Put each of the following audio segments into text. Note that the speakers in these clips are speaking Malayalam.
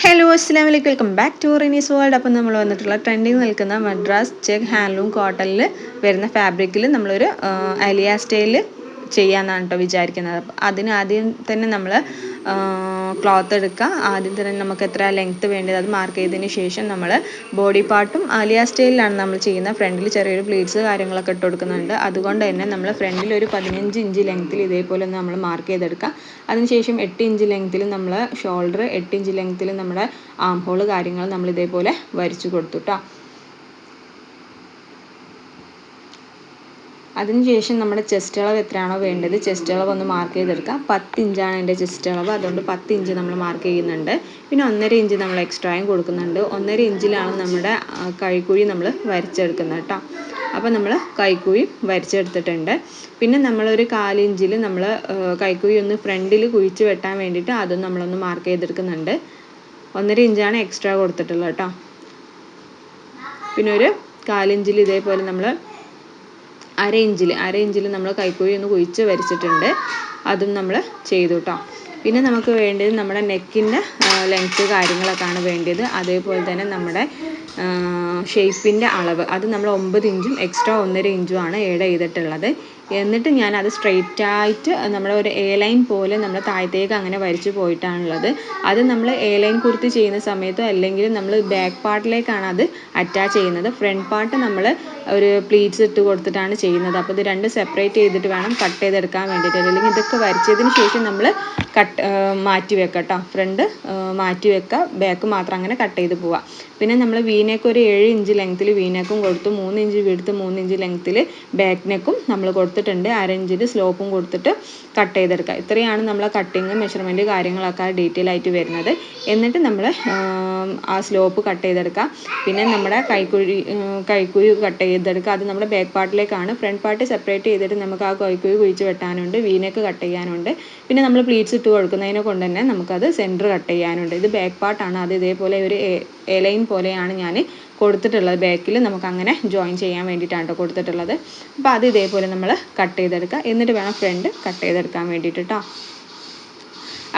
ഹലോ അസ്സലാമു അലൈക്കും വെൽക്കം ബാക്ക് ടു റിനീസ് വേൾഡ്. അപ്പം നമ്മൾ വന്നിട്ടുള്ള ട്രെൻഡിങ് നിൽക്കുന്ന മദ്രാസ് ചെക്ക് ഹാൻഡ്ലൂം കോട്ടണിൽ വരുന്ന ഫാബ്രിക്കിൽ നമ്മളൊരു അലിയ സ്റ്റൈൽ ചെയ്യാമെന്നാണ് കേട്ടോ വിചാരിക്കുന്നത്. അപ്പം അതിന് ആദ്യം തന്നെ നമ്മൾ ക്ലോത്ത് എടുക്കുക. ആദ്യം തന്നെ നമുക്ക് എത്ര ലെങ്ത്ത് വേണ്ടത് അത് മാർക്ക് ചെയ്തതിന് ശേഷം നമ്മൾ ബോഡി പാർട്ടും ആലിയ സ്റ്റൈലിലാണ് നമ്മൾ ചെയ്യുന്നത്. ഫ്രണ്ടിൽ ചെറിയൊരു പ്ലീറ്റ്സ് കാര്യങ്ങളൊക്കെ ഇട്ട് കൊടുക്കുന്നുണ്ട്. അതുകൊണ്ട് തന്നെ നമ്മൾ ഫ്രണ്ടിൽ ഒരു 15 ഇഞ്ച് ലെങ്ത്തിൽ ഇതേപോലെ ഒന്ന് നമ്മൾ മാർക്ക് ചെയ്തെടുക്കുക. അതിനുശേഷം 8 ഇഞ്ച് ലെങ്ത്തിൽ നമ്മൾ ഷോൾഡർ, 8 ഇഞ്ച് ലെങ്ത്തിൽ നമ്മുടെ ആം ഹോൾ കാര്യങ്ങൾ നമ്മൾ ഇതേപോലെ വരച്ചു കൊടുത്തു കേട്ടോ. അതിനുശേഷം നമ്മുടെ ചെസ്റ്റ് അളവ് എത്രയാണോ വേണ്ടത് ചെസ്റ്റ് അളവ് ഒന്ന് മാർക്ക് ചെയ്തെടുക്കാം. 10 ഇഞ്ചാണ് എൻ്റെ ചെസ്റ്റ് അളവ്, അതുകൊണ്ട് 10 ഇഞ്ച് നമ്മൾ മാർക്ക് ചെയ്യുന്നുണ്ട്. പിന്നെ 1.5 ഇഞ്ച് നമ്മൾ എക്സ്ട്രായും കൊടുക്കുന്നുണ്ട്. 1.5 ഇഞ്ചിലാണ് നമ്മുടെ കൈക്കുഴി നമ്മൾ വരച്ചെടുക്കുന്നത് കേട്ടോ. അപ്പോൾ നമ്മൾ കൈക്കുഴി വരച്ചെടുത്തിട്ടുണ്ട്. പിന്നെ നമ്മളൊരു 1/4 ഇഞ്ചിൽ നമ്മൾ കൈക്കുഴി ഒന്ന് ഫ്രണ്ടിൽ കുഴിച്ച് വെട്ടാൻ വേണ്ടിയിട്ട് അതും നമ്മളൊന്ന് മാർക്ക് ചെയ്തെടുക്കുന്നുണ്ട്. 1.5 ഇഞ്ചാണ് എക്സ്ട്രാ കൊടുത്തിട്ടുള്ളത് കേട്ടോ. പിന്നെ ഒരു 1/4 ഇഞ്ചിൽ ഇതേപോലെ നമ്മൾ അര ഇഞ്ചിൽ നമ്മൾ കൈക്കുഴി ഒന്ന് കുഴിച്ച് വരച്ചിട്ടുണ്ട്. അതും നമ്മൾ ചെയ്തു കേട്ടോ. പിന്നെ നമുക്ക് വേണ്ടത് നമ്മുടെ നെക്കിൻ്റെ ലെങ്ത്ത് കാര്യങ്ങളൊക്കെയാണ് വേണ്ടത്. അതേപോലെ തന്നെ നമ്മുടെ ഷേപ്പിൻ്റെ അളവ് അത് നമ്മൾ 9 ഇഞ്ചും എക്സ്ട്രാ 1.5 ഇഞ്ചുമാണ് ആഡ് ചെയ്തിട്ടുള്ളത്. എന്നിട്ട് ഞാനത് സ്ട്രെയിറ്റ് ആയിട്ട് നമ്മുടെ ഒരു എ ലൈൻ പോലെ നമ്മൾ താഴത്തേക്ക് അങ്ങനെ വരച്ച് പോയിട്ടാണുള്ളത്. അത് നമ്മൾ എ ലൈൻ കുർത്തി ചെയ്യുന്ന സമയത്തോ അല്ലെങ്കിൽ നമ്മൾ ബാക്ക് പാർട്ടിലേക്കാണ് അത് അറ്റാച്ച് ചെയ്യുന്നത്. ഫ്രണ്ട് പാർട്ട് നമ്മൾ ഒരു പ്ലീറ്റ്സ് ഇട്ട് കൊടുത്തിട്ടാണ് ചെയ്യുന്നത്. അപ്പോൾ ഇത് രണ്ട് സെപ്പറേറ്റ് ചെയ്തിട്ട് വേണം കട്ട് ചെയ്തെടുക്കാൻ വേണ്ടിയിട്ട്. അല്ലെങ്കിൽ ഇതൊക്കെ വരച്ചതിന് ശേഷം നമ്മൾ മാറ്റി വെക്കാം കേട്ടോ. ഫ്രണ്ട് മാറ്റി വെക്കുക, ബാക്ക് മാത്രം അങ്ങനെ കട്ട് ചെയ്ത് പോവുക. പിന്നെ നമ്മൾ വീനെക്ക് ഒരു 7 ഇഞ്ച് ലെങ്ത്തിൽ വീനെക്കും കൊടുത്തു. 3 ഇഞ്ച് വീടുത്ത് 3 ഇഞ്ച് ലെങ്ത്തിൽ ബാക്ക് നെക്കും നമ്മൾ കൊടുത്തിട്ടുണ്ട്. 1/2 ഇഞ്ചിൻ്റെ സ്ലോപ്പും കൊടുത്തിട്ട് കട്ട് ചെയ്തെടുക്കുക. ഇത്രയാണ് നമ്മളെ കട്ടിങ് മെഷർമെൻറ്റ് കാര്യങ്ങളൊക്കെ ഡീറ്റെയിൽ ആയിട്ട് വരുന്നത്. എന്നിട്ട് നമ്മൾ ആ സ്ലോപ്പ് കട്ട് ചെയ്തെടുക്കുക. പിന്നെ നമ്മുടെ കൈക്കുഴി കട്ട് ചെയ്തെടുക്കുക. അത് നമ്മുടെ ബാക്ക് പാർട്ടിലേക്കാണ്. ഫ്രണ്ട് പാർട്ട് സെപ്പറേറ്റ് ചെയ്തിട്ട് നമുക്ക് ആ കൈക്കുഴി കുഴിച്ച് വെട്ടാനുണ്ട്, വീനെക്ക് കട്ട് ചെയ്യാനുണ്ട്. പിന്നെ നമ്മൾ പ്ലീറ്റ്സ് ഇട്ട് കൊടുക്കുന്നതിനെ കൊണ്ട് തന്നെ നമുക്കത് സെൻറ്റർ കട്ട് ചെയ്യാനുണ്ട്. ഇത് ബാക്ക് പാർട്ടാണ്. അത് ഇതേപോലെ ഒരു എ ലൈൻ പോലെയാണ് ഞാൻ കൊടുത്തിട്ടുള്ളത്. ബാക്കിൽ നമുക്ക് അങ്ങനെ ജോയിൻ ചെയ്യാൻ വേണ്ടിയിട്ടാണ് കൊടുത്തിട്ടുള്ളത്. അപ്പോൾ അത് ഇതേപോലെ നമ്മൾ കട്ട് ചെയ്തെടുക്കുക. എന്നിട്ട് വേണം ഫ്രണ്ട് കട്ട് ചെയ്തെടുക്കാൻ വേണ്ടിയിട്ട് കേട്ടോ.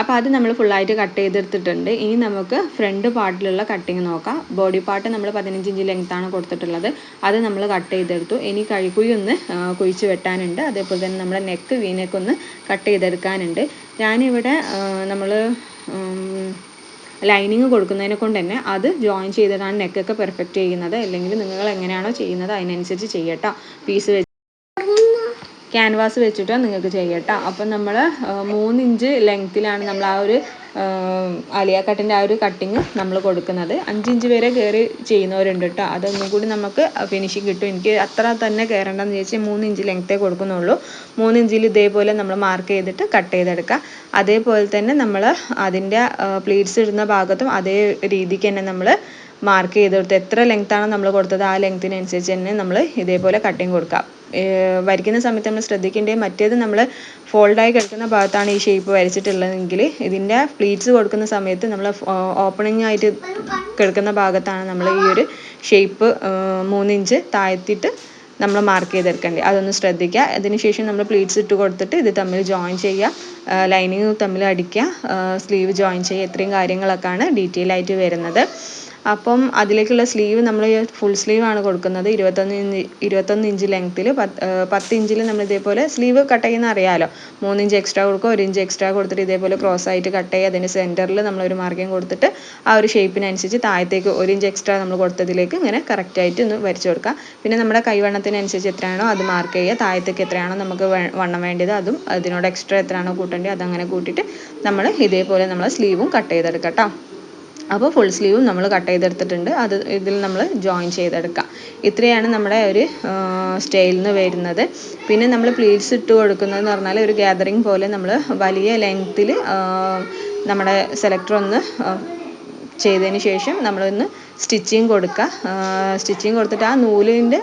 അപ്പോൾ അത് നമ്മൾ ഫുള്ളായിട്ട് കട്ട് ചെയ്തെടുത്തിട്ടുണ്ട്. ഇനി നമുക്ക് ഫ്രണ്ട് പാർട്ടിലുള്ള കട്ടിങ് നോക്കാം. ബോഡി പാർട്ട് നമ്മൾ 15 ഇഞ്ച് ലെങ്ത്താണ് കൊടുത്തിട്ടുള്ളത്. അത് നമ്മൾ കട്ട് ചെയ്തെടുത്തു. ഇനി കൈക്കുഴി ഒന്ന് കുഴിച്ച് വെട്ടാനുണ്ട്. അതേപോലെ തന്നെ നമ്മുടെ നെക്ക് വീനെക്ക് ഒന്ന് കട്ട് ചെയ്തെടുക്കാനുണ്ട്. ഞാനിവിടെ നമ്മൾ ലൈനിങ് കൊടുക്കുന്നതിനെ കൊണ്ട് തന്നെ അത് ജോയിൻ ചെയ്തിട്ടാണ് നെക്കൊക്കെ പെർഫെക്റ്റ് ചെയ്യുന്നത്. അല്ലെങ്കിൽ നിങ്ങൾ എങ്ങനെയാണോ ചെയ്യുന്നത് അതിനനുസരിച്ച് ചെയ്യട്ടോ. പീസ് ക്യാൻവാസ് വെച്ചിട്ടോ നിങ്ങൾക്ക് ചെയ്യട്ടോ. അപ്പം നമ്മൾ 3 ഇഞ്ച് ലെങ്ത്തിലാണ് നമ്മൾ ആ ഒരു ആലിയ കട്ടിൻ്റെ ആ ഒരു കട്ടിങ് നമ്മൾ കൊടുക്കുന്നത്. 5 ഇഞ്ച് വരെ കയറി ചെയ്യുന്നവരുണ്ട് കേട്ടോ. അതൊന്നും കൂടി നമുക്ക് ഫിനിഷിങ് കിട്ടും. എനിക്ക് അത്ര തന്നെ കയറേണ്ടെന്ന് ചോദിച്ചാൽ 3 ഇഞ്ച് ലെങ്ത്തേ കൊടുക്കുന്നുള്ളൂ. 3 ഇഞ്ചിൽ ഇതേപോലെ നമ്മൾ മാർക്ക് ചെയ്തിട്ട് കട്ട് ചെയ്തെടുക്കുക. അതേപോലെ തന്നെ നമ്മൾ അതിൻ്റെ പ്ലീറ്റ്സ് ഇടുന്ന ഭാഗത്തും അതേ രീതിക്ക് തന്നെ നമ്മൾ മാർക്ക് ചെയ്ത് കൊടുത്ത് എത്ര ലെങ്ത്താണ് നമ്മൾ കൊടുത്തത് ആ ലെങ്ത്തിനനുസരിച്ച് തന്നെ നമ്മൾ ഇതേപോലെ കട്ടിങ് കൊടുക്കുക. വരയ്ക്കുന്ന സമയത്ത് നമ്മൾ ശ്രദ്ധിക്കേണ്ടത് മറ്റേത് നമ്മൾ ഫോൾഡായി കിടക്കുന്ന ഭാഗത്താണ് ഈ ഷേപ്പ് വരച്ചിട്ടുള്ളതെങ്കിൽ ഇതിൻ്റെ പ്ലീറ്റ്സ് കൊടുക്കുന്ന സമയത്ത് നമ്മൾ ഓപ്പണിംഗ് ആയിട്ട് കിടക്കുന്ന ഭാഗത്താണ് നമ്മൾ ഈ ഒരു ഷേപ്പ് 3 ഇഞ്ച് താഴ്ത്തിയിട്ട് നമ്മൾ മാർക്ക് ചെയ്തെടുക്കേണ്ടത്. അതൊന്ന് ശ്രദ്ധിക്കുക. അതിനുശേഷം നമ്മൾ പ്ലീറ്റ്സ് ഇട്ട് കൊടുത്തിട്ട് ഇത് തമ്മിൽ ജോയിൻ ചെയ്യുക, ലൈനിങ് തമ്മിൽ അടിക്കുക, സ്ലീവ് ജോയിൻ ചെയ്യുക. ഇത്രയും കാര്യങ്ങളൊക്കെയാണ് ഡീറ്റെയിൽ ആയിട്ട് വരുന്നത്. അപ്പം അതിലേക്കുള്ള സ്ലീവ് നമ്മൾ ഫുൾ സ്ലീവാണ് കൊടുക്കുന്നത്. 21 ഇഞ്ച് ലെങ്ത്തിൽ 10 ഇഞ്ചിൽ നമ്മൾ ഇതേപോലെ സ്ലീവ് കട്ട് ചെയ്യുന്ന അറിയാമല്ലോ. 3 ഇഞ്ച് എക്സ്ട്രാ കൊടുക്കുക, 1 ഇഞ്ച് എക്സ്ട്രാ കൊടുത്തിട്ട് ഇതേപോലെ ക്രോസ് ആയിട്ട് കട്ട് ചെയ്യുക. അതിന് സെൻറ്ററിൽ നമ്മളൊരു മാർക്കിങ് കൊടുത്തിട്ട് ആ ഒരു ഷേപ്പിനനുസരിച്ച് താഴത്തേക്ക് 1 ഇഞ്ച് എക്സ്ട്രാ നമ്മൾ കൊടുത്തതിലേക്ക് ഇങ്ങനെ കറക്റ്റായിട്ട് ഒന്ന് വരച്ചു കൊടുക്കുക. പിന്നെ നമ്മുടെ കൈവണ്ണത്തിനനുസരിച്ച് എത്രയാണോ അത് മാർക്ക് ചെയ്യുക. താഴത്തേക്ക് എത്രയാണോ നമുക്ക് വണ്ണം വേണ്ടത് അതും അതിനോട് എക്സ്ട്രാ എത്രയാണോ കൂട്ടേണ്ടത് അതങ്ങനെ കൂട്ടിയിട്ട് നമ്മൾ ഇതേപോലെ നമ്മൾ സ്ലീവും കട്ട് ചെയ്തെടുക്കാം കേട്ടോ. അപ്പോൾ ഫുൾ സ്ലീവും നമ്മൾ കട്ട് ചെയ്തെടുത്തിട്ടുണ്ട്. അത് ഇതിൽ നമ്മൾ ജോയിൻ ചെയ്തെടുക്കാം. ഇത്രയാണ് നമ്മുടെ ഒരു സ്റ്റൈലിന് വരുന്നത്. പിന്നെ നമ്മൾ പ്ലീറ്റ്സ് ഇട്ട് കൊടുക്കുന്നതെന്ന് പറഞ്ഞാൽ ഒരു ഗ്യാതറിങ് പോലെ നമ്മൾ വലിയ ലെങ്ത്തിൽ നമ്മുടെ സെലക്ടർ ഒന്ന് ചെയ്തതിന് ശേഷം നമ്മളൊന്ന് സ്റ്റിച്ചിങ് കൊടുക്കുക. സ്റ്റിച്ചിങ് കൊടുത്തിട്ട് ആ നൂലിൻ്റെ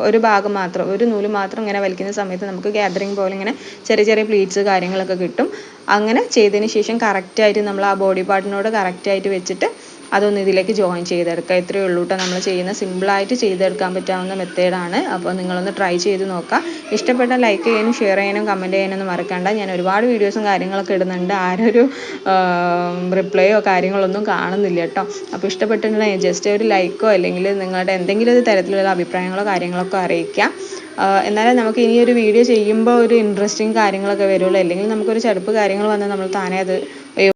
ഒരു ഭാഗം മാത്രം, ഒരു നൂല് മാത്രം ഇങ്ങനെ വലിക്കുന്ന സമയത്ത് നമുക്ക് ഗ്യാതറിങ് പോലെ ഇങ്ങനെ ചെറിയ ചെറിയ പ്ലീറ്റ്സ് കാര്യങ്ങളൊക്കെ കിട്ടും. അങ്ങനെ ചെയ്തതിന് ശേഷം കറക്റ്റായിട്ട് നമ്മൾ ആ ബോഡി പാർട്ടിനോട് കറക്റ്റായിട്ട് വെച്ചിട്ട് അതൊന്ന് ഇതിലേക്ക് ജോയിൻ ചെയ്തെടുക്കുക. ഇത്രയേ ഉള്ളൂ കേട്ടോ നമ്മൾ ചെയ്യുന്ന സിമ്പിളായിട്ട് ചെയ്തെടുക്കാൻ പറ്റാവുന്ന മെത്തേഡാണ്. അപ്പോൾ നിങ്ങളൊന്ന് ട്രൈ ചെയ്ത് നോക്കുക. ഇഷ്ടപ്പെട്ടാൽ ലൈക്ക് ചെയ്യാനും ഷെയർ ചെയ്യാനും കമൻറ്റ് ചെയ്യാനൊന്നും മറക്കണ്ട. ഞാൻ ഒരുപാട് വീഡിയോസും കാര്യങ്ങളൊക്കെ ഇടുന്നുണ്ട്. ആരൊരു റിപ്ലൈയോ കാര്യങ്ങളൊന്നും കാണുന്നില്ല കേട്ടോ. അപ്പോൾ ഇഷ്ടപ്പെട്ടിട്ടുണ്ടെങ്കിൽ ജസ്റ്റ് ഒരു ലൈക്കോ അല്ലെങ്കിൽ നിങ്ങളുടെ എന്തെങ്കിലും ഒരു തരത്തിലുള്ള അഭിപ്രായങ്ങളോ കാര്യങ്ങളൊക്കെ അറിയിക്കാം. എന്നാലും നമുക്ക് ഇനി ഒരു വീഡിയോ ചെയ്യുമ്പോൾ ഒരു ഇൻട്രസ്റ്റിംഗ് കാര്യങ്ങളൊക്കെ വരുള്ളൂ. അല്ലെങ്കിൽ നമുക്കൊരു ചടുപ്പ് കാര്യങ്ങൾ വന്നാൽ നമ്മൾ താനേ അത്